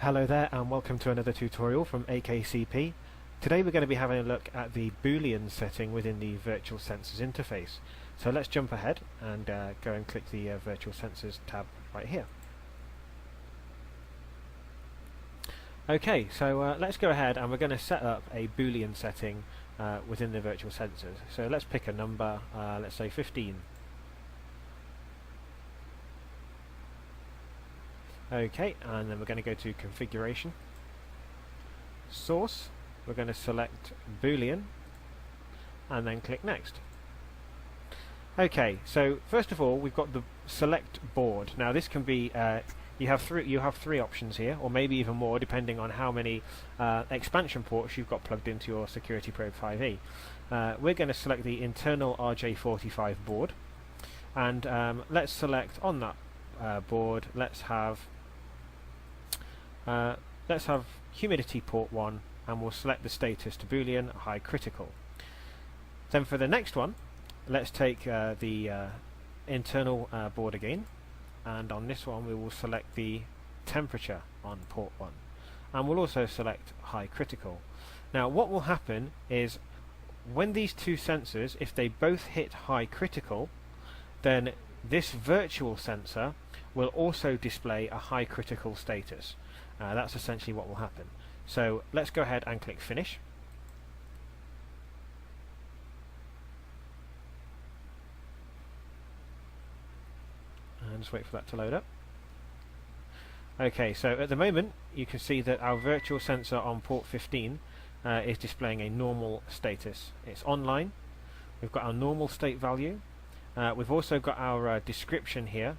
Hello there and welcome to another tutorial from AKCP. Today we're going to be having a look at the boolean setting within the virtual sensors interface. So let's jump ahead and go and click the virtual sensors tab right here. Okay, so let's go ahead and we're going to set up a boolean setting within the virtual sensors. So let's pick a number, let's say 15. Okay, and then we're going to go to configuration, source, we're going to select boolean and then click next. Okay, so first of all we've got the select board. Now this can be you have three options here, or maybe even more depending on how many expansion ports you've got plugged into your Security Probe 5e. We're going to select the internal RJ45 board, and let's select on that board, let's have humidity port 1, and we'll select the status to boolean high critical. Then for the next one, let's take the internal board again, and on this one we will select the temperature on port 1, and we'll also select high critical. Now what will happen is when these two sensors, if they both hit high critical, then this virtual sensor will also display a high critical status. That's essentially what will happen. So let's go ahead and click finish. And just wait for that to load up. Okay, so at the moment you can see that our virtual sensor on port 15 is displaying a normal status. It's online. We've got our normal state value. We've also got our description here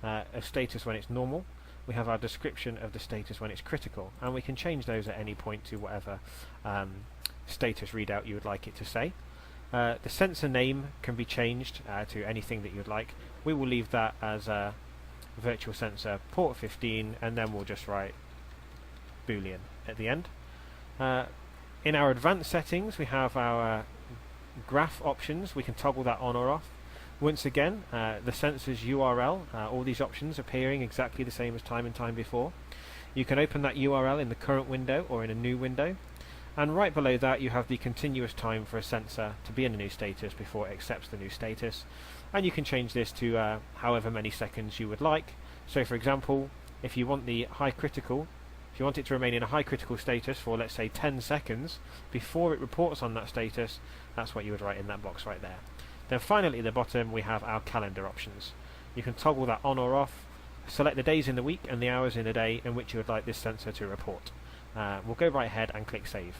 of status when it's normal. We have our description of the status when it's critical, and we can change those at any point to whatever status readout you would like it to say. The sensor name can be changed to anything that you'd like. We will leave that as a virtual sensor port 15, and then we'll just write boolean at the end. In our advanced settings we have our graph options. We can toggle that on or off. Once again, the sensor's URL, all these options appearing exactly the same as time and time before. You can open that URL in the current window or in a new window, and right below that you have the continuous time for a sensor to be in a new status before it accepts the new status, and you can change this to however many seconds you would like. So for example, if you want the high critical, if you want it to remain in a high critical status for, let's say, 10 seconds before it reports on that status, that's what you would write in that box right there. Then finally at the bottom we have our calendar options. You can toggle that on or off, select the days in the week and the hours in a day in which you would like this sensor to report. We'll go right ahead and click save.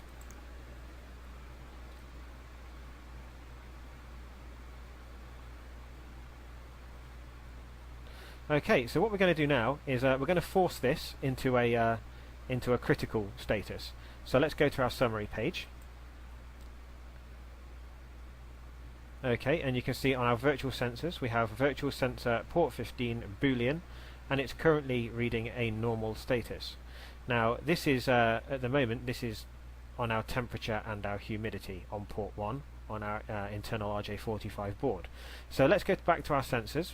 Okay, so what we're going to do now is we're going to force this into a critical status. So let's go to our summary page. Okay, and you can see on our virtual sensors we have virtual sensor port 15 boolean, and it's currently reading a normal status. Now this is at the moment this is on our temperature and our humidity on port 1 on our internal RJ45 board. So let's go back to our sensors.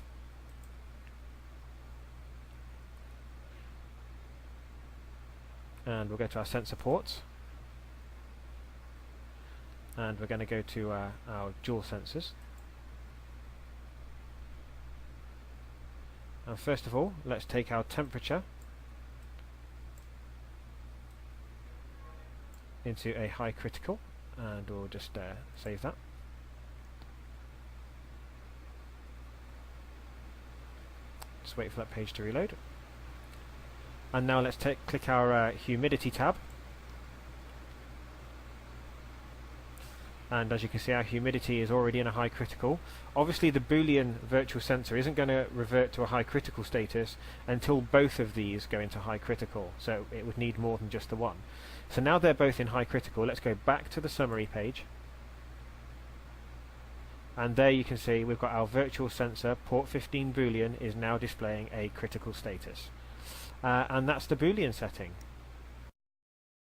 And we'll go to our sensor ports. And we're going to go to our dual sensors. And first of all, let's take our temperature into a high critical, and we'll just save that. Just wait for that page to reload. And now let's click our humidity tab. And as you can see, our humidity is already in a high critical. Obviously the boolean virtual sensor isn't going to revert to a high critical status until both of these go into high critical, so it would need more than just the one. So now they're both in high critical. Let's go back to the summary page, and there you can see we've got our virtual sensor port 15 boolean is now displaying a critical status, and that's the boolean setting.